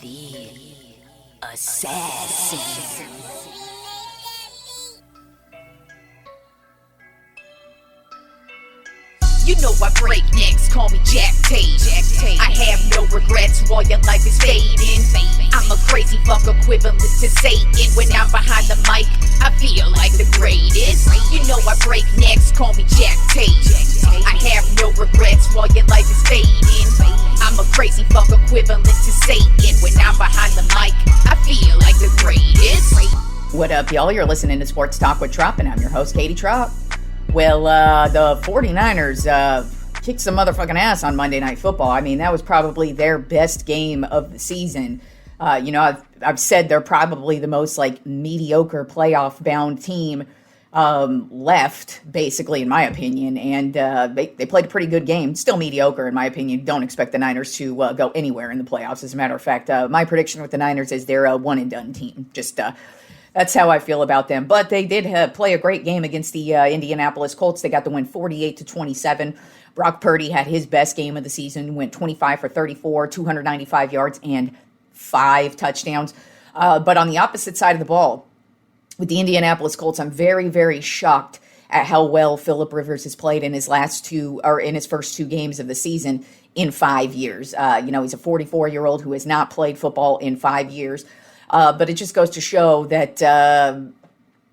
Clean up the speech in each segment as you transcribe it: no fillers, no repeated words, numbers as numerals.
The assassin. You know I break necks, call me Jack Tate. I have no regrets while your life is fading. I'm a crazy fuck equivalent to Satan. When I'm behind the mic, I feel like the greatest. You know I break necks, call me Jack Tate. I have no regrets while your life is fading. I'm a crazy fuck equivalent to Satan. When I'm behind the mic, I feel like the greatest. What up, y'all? You're listening to Sports Talk with Tropp, and I'm your host, Katie Tropp. Well, the 49ers kicked some motherfucking ass on Monday Night Football. I mean, that was probably their best game of the season. I've said they're probably the most, mediocre playoff-bound team left, basically, in my opinion. And they played a pretty good game. Still mediocre, in my opinion. Don't expect the Niners to go anywhere in the playoffs. As a matter of fact, my prediction with the Niners is they're a one-and-done team. That's how I feel about them. But they did play a great game against the Indianapolis Colts. They got the win 48-27. Brock Purdy had his best game of the season, went 25 for 34, 295 yards, and 5 touchdowns. But on the opposite side of the ball, with the Indianapolis Colts, I'm very, very shocked at how well Philip Rivers has played in his first 2 games of the season in 5 years. He's a 44-year-old who has not played football in 5 years. But it just goes to show that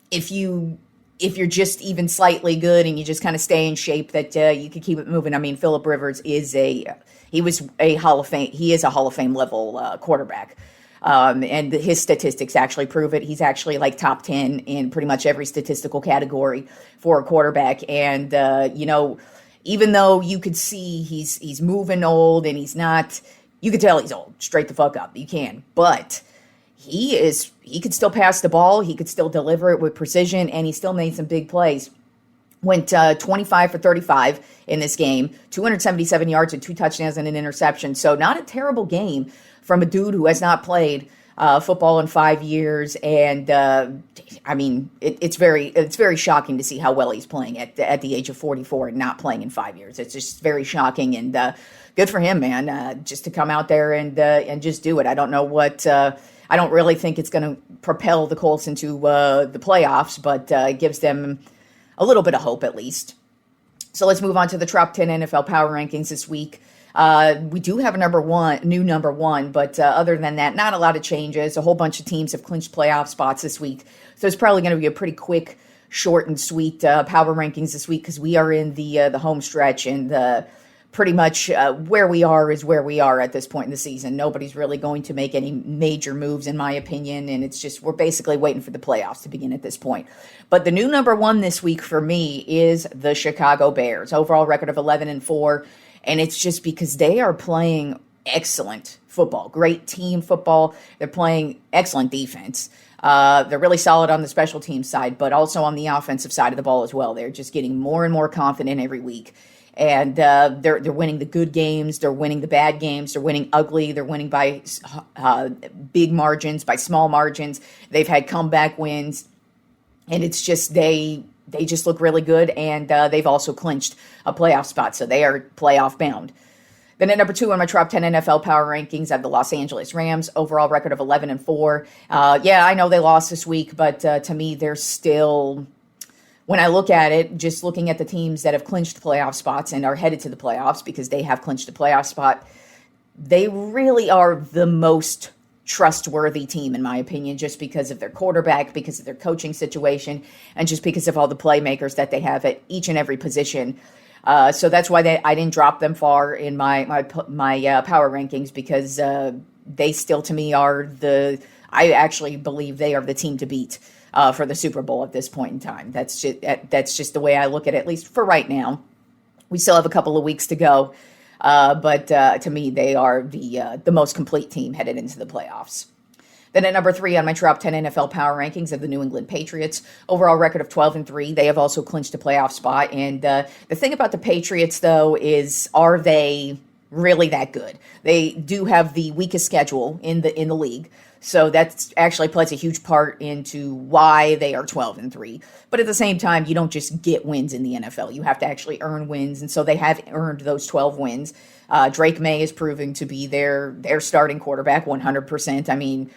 if you're just even slightly good and you just kind of stay in shape, that you can keep it moving. I mean, Philip Rivers is he is a Hall of Fame level quarterback. And his statistics actually prove it. He's actually top 10 in pretty much every statistical category for a quarterback. And, even though you could see he's moving old and you could tell he's old, straight the fuck up. You can, but he could still pass the ball. He could still deliver it with precision, and he still made some big plays. Went 25 for 35 in this game, 277 yards and 2 touchdowns and an interception. So not a terrible game from a dude who has not played football in 5 years. And it's very shocking to see how well he's playing at the age of 44 and not playing in 5 years. It's just very shocking, and good for him, man. Just to come out there and just do it. I don't know what. I don't really think it's going to propel the Colts into the playoffs, but it gives them a little bit of hope at least. So let's move on to the Tropp 10 NFL Power Rankings this week. We do have a new number one, but other than that, not a lot of changes. A whole bunch of teams have clinched playoff spots this week, so it's probably going to be a pretty quick, short, and sweet Power Rankings this week because we are in the home stretch, and pretty much where we are is where we are at this point in the season. Nobody's really going to make any major moves, in my opinion, and it's just we're basically waiting for the playoffs to begin at this point. But the new number one this week for me is the Chicago Bears. Overall record of 11-4, and it's just because they are playing excellent football, great team football. They're playing excellent defense. They're really solid on the special teams side, but also on the offensive side of the ball as well. They're just getting more and more confident every week. And they're winning the good games. They're winning the bad games. They're winning ugly. They're winning by big margins, by small margins. They've had comeback wins. And it's just they just look really good. And they've also clinched a playoff spot. So they are playoff bound. Then at number 2 on my Tropp 10 NFL Power Rankings, I have the Los Angeles Rams. Overall record of 11-4. I know they lost this week. But to me, they're still... When I look at it, just looking at the teams that have clinched playoff spots and are headed to the playoffs because they have clinched a playoff spot, they really are the most trustworthy team, in my opinion, just because of their quarterback, because of their coaching situation, and just because of all the playmakers that they have at each and every position. So that's why I didn't drop them far in my power rankings because they still, to me, I actually believe they are the team to beat. For the Super Bowl at this point in time. That's just the way I look at least for right now. We still have a couple of weeks to go, but to me, they are the most complete team headed into the playoffs. Then at number 3 on my Tropp 10 NFL Power Rankings of the New England Patriots, overall record of 12-3. They have also clinched a playoff spot. And the thing about the Patriots, though, is are they really that good. They do have the weakest schedule in the league. So that actually plays a huge part into why they are 12-3. But at the same time, you don't just get wins in the NFL. You have to actually earn wins. And so they have earned those 12 wins. Drake May is proving to be their starting quarterback 100%. I mean,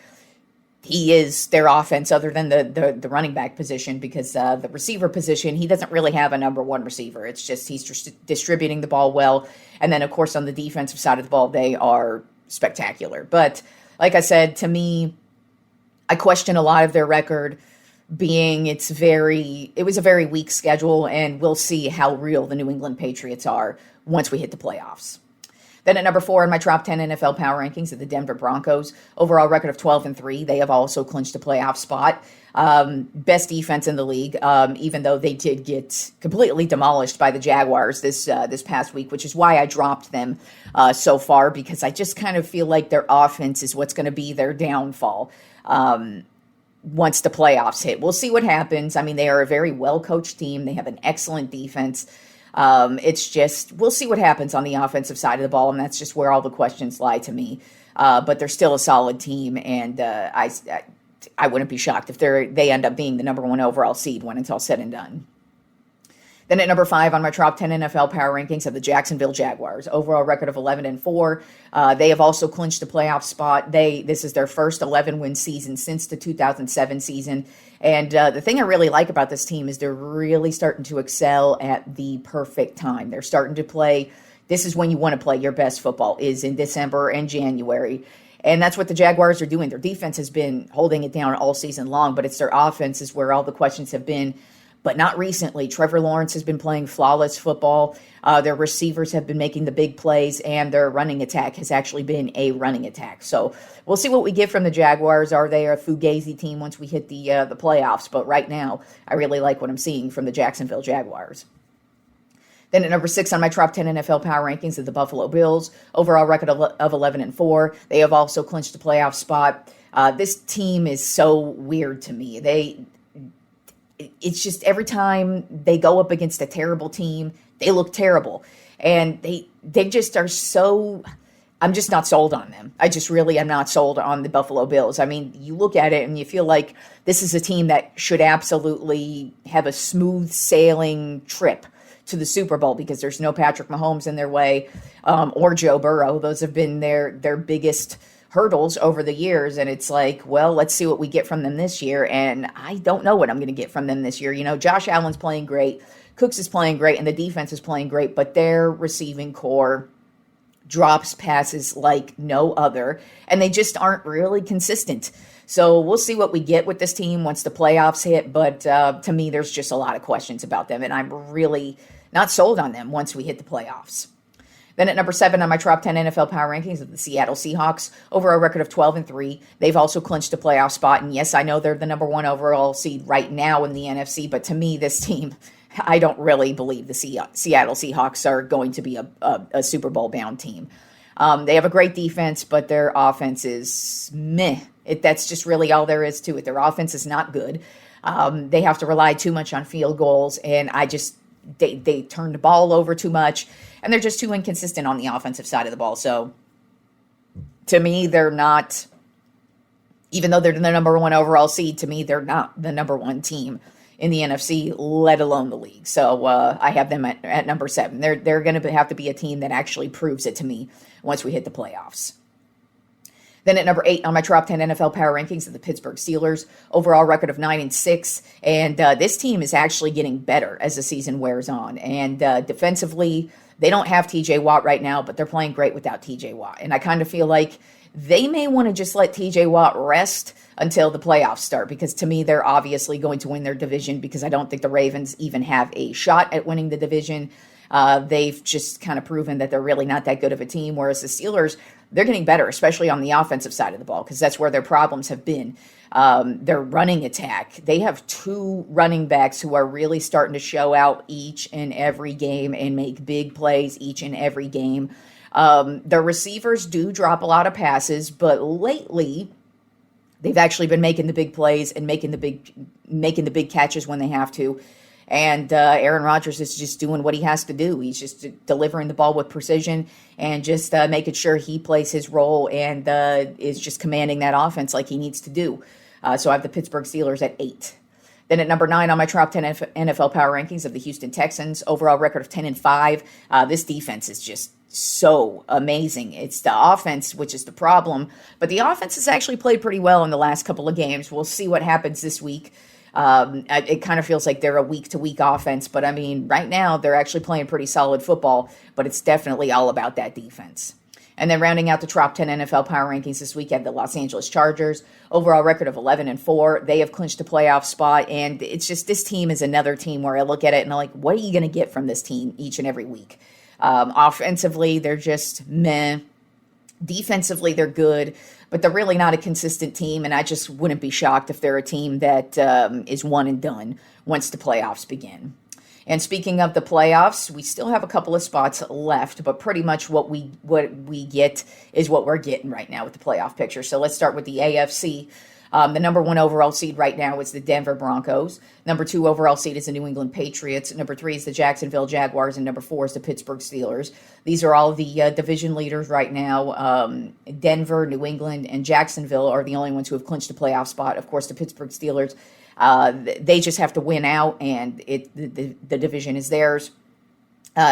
he is their offense other than the running back position, because the receiver position, he doesn't really have a number one receiver. It's just he's distributing the ball well. And then, of course, on the defensive side of the ball, they are spectacular. But like I said, to me, I question a lot of their record, being it was a very weak schedule, and we'll see how real the New England Patriots are once we hit the playoffs. Then at number 4 in my top 10 NFL power rankings are the Denver Broncos. Overall record of 12-3. They have also clinched a playoff spot. Best defense in the league, even though they did get completely demolished by the Jaguars this past week, which is why I dropped them so far, because I just kind of feel like their offense is what's going to be their downfall once the playoffs hit. We'll see what happens. I mean, they are a very well-coached team. They have an excellent defense. It's just, we'll see what happens on the offensive side of the ball, and that's just where all the questions lie to me. But they're still a solid team, and I wouldn't be shocked if they end up being the number 1 overall seed when it's all said and done. Then at number 5 on my top 10 NFL power rankings are the Jacksonville Jaguars. Overall record of 11-4. They have also clinched the playoff spot. This is their first 11-win season since the 2007 season. And the thing I really like about this team is they're really starting to excel at the perfect time. They're starting to play. This is when you want to play your best football, is in December and January. And that's what the Jaguars are doing. Their defense has been holding it down all season long, but it's their offense is where all the questions have been. But not recently. Trevor Lawrence has been playing flawless football. Their receivers have been making the big plays, and their running attack has actually been a running attack. So we'll see what we get from the Jaguars. Are they a fugazi team once we hit the playoffs? But right now, I really like what I'm seeing from the Jacksonville Jaguars. Then at number 6 on my top 10 NFL power rankings are the Buffalo Bills. Overall record of 11-4. They have also clinched the playoff spot. This team is so weird to me. It's just every time they go up against a terrible team, they look terrible. And they just are so, I'm just not sold on them. I just really am not sold on the Buffalo Bills. I mean, you look at it and you feel like this is a team that should absolutely have a smooth sailing trip to the Super Bowl, because there's no Patrick Mahomes in their way, or Joe Burrow. Those have been their biggest hurdles over the years, and it's like, well, let's see what we get from them this year, and I don't know what I'm going to get from them this year. You know, Josh Allen's playing great, Cooks is playing great, and the defense is playing great, but their receiving core drops passes like no other, and they just aren't really consistent. So we'll see what we get with this team once the playoffs hit, but to me, there's just a lot of questions about them, and I'm really not sold on them once we hit the playoffs. Then at number 7 on my top 10 NFL power rankings of the Seattle Seahawks, overall record of 12-3. They've also clinched a playoff spot. And yes, I know they're the number 1 overall seed right now in the NFC, but to me, this team, I don't really believe the Seattle Seahawks are going to be a Super Bowl bound team. They have a great defense, but their offense is meh. That's just really all there is to it. Their offense is not good. They have to rely too much on field goals, and they turn the ball over too much. And they're just too inconsistent on the offensive side of the ball. So, to me, they're not, even though they're the number 1 overall seed, to me, they're not the number 1 team in the NFC, let alone the league. So, I have them at number 7. They're going to have to be a team that actually proves it to me once we hit the playoffs. Then at number 8 on my top 10 NFL power rankings are the Pittsburgh Steelers. Overall record of 9-6. And this team is actually getting better as the season wears on. And defensively, they don't have TJ Watt right now, but they're playing great without TJ Watt. And I kind of feel like they may want to just let TJ Watt rest until the playoffs start, because to me, they're obviously going to win their division, because I don't think the Ravens even have a shot at winning the division. They've just kind of proven that they're really not that good of a team, whereas the Steelers, they're getting better, especially on the offensive side of the ball, because that's where their problems have been. Their running attack. They have 2 running backs who are really starting to show out each and every game and make big plays each and every game. Their receivers do drop a lot of passes, but lately they've actually been making the big plays and making the big catches when they have to. And Aaron Rodgers is just doing what he has to do. He's just delivering the ball with precision and just making sure he plays his role and is just commanding that offense like he needs to do. So I have the Pittsburgh Steelers at 8. Then at number 9 on my Tropp 10 NFL power rankings of the Houston Texans, overall record of 10-5. This defense is just so amazing. It's the offense, which is the problem, but the offense has actually played pretty well in the last couple of games. We'll see what happens this week. It kind of feels like they're a week-to-week offense, but I mean, right now they're actually playing pretty solid football, but it's definitely all about that defense. And then rounding out the Tropp 10 NFL power rankings this week, had the Los Angeles Chargers, overall record of 11-4. They have clinched a playoff spot, and it's just this team is another team where I look at it and I'm like, what are you going to get from this team each and every week? Offensively, they're just meh. Defensively, they're good, but they're really not a consistent team, and I just wouldn't be shocked if they're a team that is one and done once the playoffs begin. And speaking of the playoffs, we still have a couple of spots left, but pretty much what we get is what we're getting right now with the playoff picture. So let's start with the AFC. The number 1 overall seed right now is the Denver Broncos. Number 2 overall seed is the New England Patriots. Number 3 is the Jacksonville Jaguars. And number 4 is the Pittsburgh Steelers. These are all the division leaders right now. Denver, New England, and Jacksonville are the only ones who have clinched a playoff spot. Of course, the Pittsburgh Steelers, they just have to win out, and the division is theirs.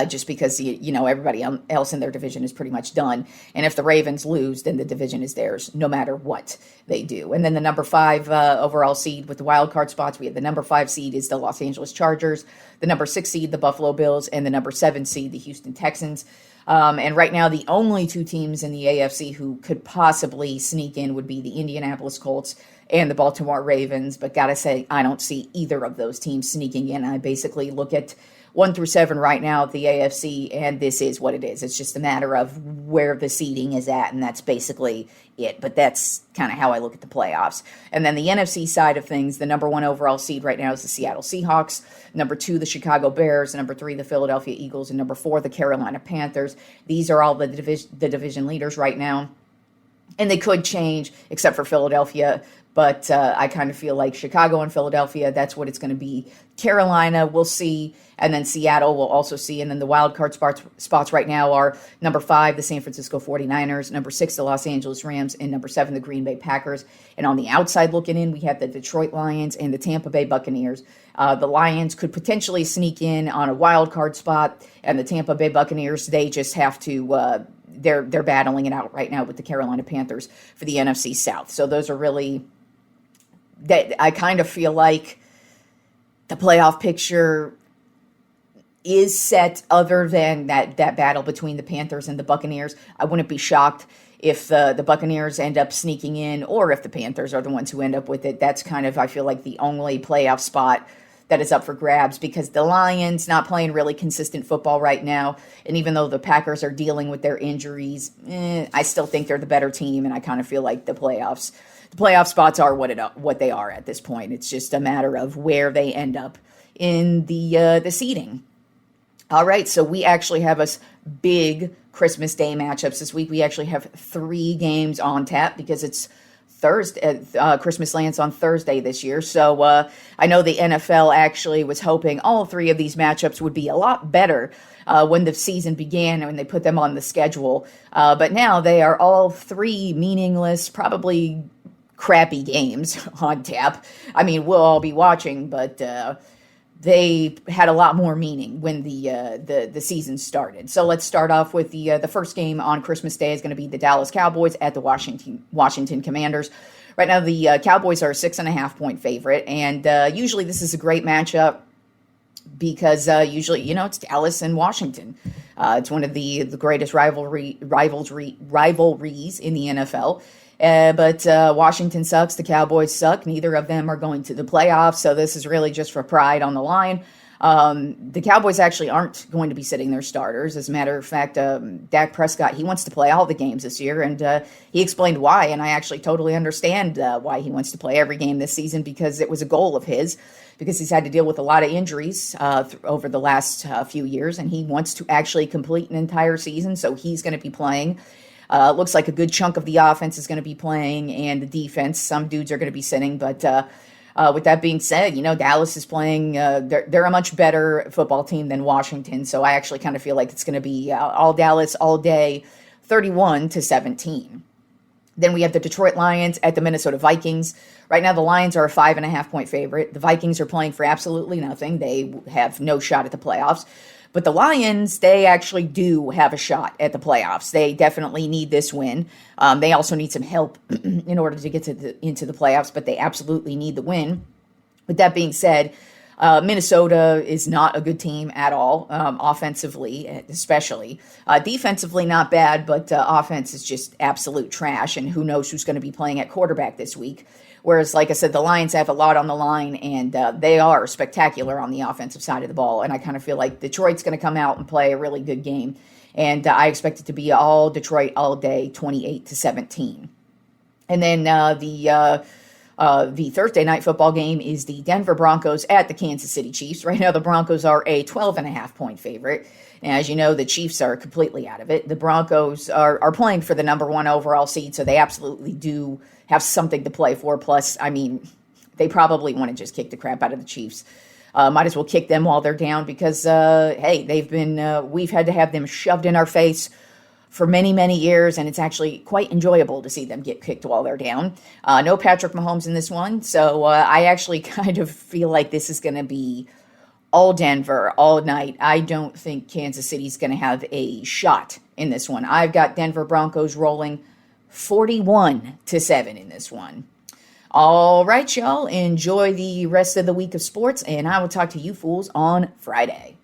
Just because, everybody else in their division is pretty much done. And if the Ravens lose, then the division is theirs, no matter what they do. And then the number 5 overall seed with the wild card spots, we have the number 5 seed is the Los Angeles Chargers, the number 6 seed, the Buffalo Bills, and the number 7 seed, the Houston Texans. And right now, the only 2 teams in the AFC who could possibly sneak in would be the Indianapolis Colts and the Baltimore Ravens. But gotta say, I don't see either of those teams sneaking in. I basically look at 1 through 7 right now at the AFC, and this is what it is. It's just a matter of where the seeding is at, and that's basically it. But that's kind of how I look at the playoffs. And then the NFC side of things, the number 1 overall seed right now is the Seattle Seahawks. Number 2, the Chicago Bears. Number 3, the Philadelphia Eagles. And number 4, the Carolina Panthers. These are all the division leaders right now. And they could change, except for Philadelphia. But I kind of feel like Chicago and Philadelphia, that's what it's going to be. Carolina, we'll see. And then Seattle, we'll also see. And then the wild card spots right now are number 5, the San Francisco 49ers. Number 6, the Los Angeles Rams. And number 7, the Green Bay Packers. And on the outside looking in, we have the Detroit Lions and the Tampa Bay Buccaneers. The Lions could potentially sneak in on a wild card spot. And the Tampa Bay Buccaneers, they just have to... They're battling it out right now with the Carolina Panthers for the NFC South. So those are really... that I kind of feel like the playoff picture is set other than that battle between the Panthers and the Buccaneers. I wouldn't be shocked if the Buccaneers end up sneaking in or if the Panthers are the ones who end up with it. That's kind of, I feel like, the only playoff spot that is up for grabs because the Lions not playing really consistent football right now. And even though the Packers are dealing with their injuries, I still think they're the better team. And I kind of feel like the playoff spots are what they are at this point. It's just a matter of where they end up in the seeding. All right, so we actually have us big Christmas Day matchups this week. We actually have 3 games on tap because it's Thursday. Christmas lands on Thursday this year. So I know the NFL actually was hoping all 3 of these matchups would be a lot better when the season began and when they put them on the schedule. But now they are all 3 meaningless, probably crappy games on tap. I mean, we'll all be watching, but they had a lot more meaning when the season started. So let's start off with the first game on Christmas Day is going to be the Dallas Cowboys at the Washington Commanders. Right now, the Cowboys are a 6.5-point favorite, and usually this is a great matchup because usually, it's Dallas and Washington. It's one of the greatest rivalries in the NFL. But Washington sucks. The Cowboys suck. Neither of them are going to the playoffs. So this is really just for pride on the line. The Cowboys actually aren't going to be sitting their starters. As a matter of fact, Dak Prescott, he wants to play all the games this year. And he explained why. And I actually totally understand why he wants to play every game this season because it was a goal of his. Because he's had to deal with a lot of injuries over the last few years. And he wants to actually complete an entire season. So he's going to be playing. Looks like a good chunk of the offense is going to be playing and the defense. Some dudes are going to be sitting, but With that being said, Dallas is playing, they're a much better football team than Washington. So I actually kind of feel like it's going to be all Dallas all day, 31-17. Then we have the Detroit Lions at the Minnesota Vikings. Right now, the Lions are a 5.5-point favorite. The Vikings are playing for absolutely nothing. They have no shot at the playoffs. But the Lions, they actually do have a shot at the playoffs. They definitely need this win. They also need some help in order to get into the playoffs, but they absolutely need the win. With that being said, Minnesota is not a good team at all, offensively especially. Defensively, not bad, but offense is just absolute trash, and who knows who's going to be playing at quarterback this week. Whereas, like I said, the Lions have a lot on the line, and they are spectacular on the offensive side of the ball. And I kind of feel like Detroit's going to come out and play a really good game. And I expect it to be all Detroit all day, 28-17. And then the Thursday night football game is the Denver Broncos at the Kansas City Chiefs. Right now, the Broncos are a 12.5-point favorite. And as you know, the Chiefs are completely out of it. The Broncos are playing for the number 1 overall seed, so they absolutely do have something to play for. Plus, I mean, they probably want to just kick the crap out of the Chiefs. Might as well kick them while they're down because, hey, we've had to have them shoved in our face for many, many years, and it's actually quite enjoyable to see them get kicked while they're down. No Patrick Mahomes in this one, so I actually kind of feel like this is going to be all Denver, all night. I don't think Kansas City's going to have a shot in this one. I've got Denver Broncos rolling 41-7 in this one. All right, y'all. Enjoy the rest of the week of sports, and I will talk to you fools on Friday.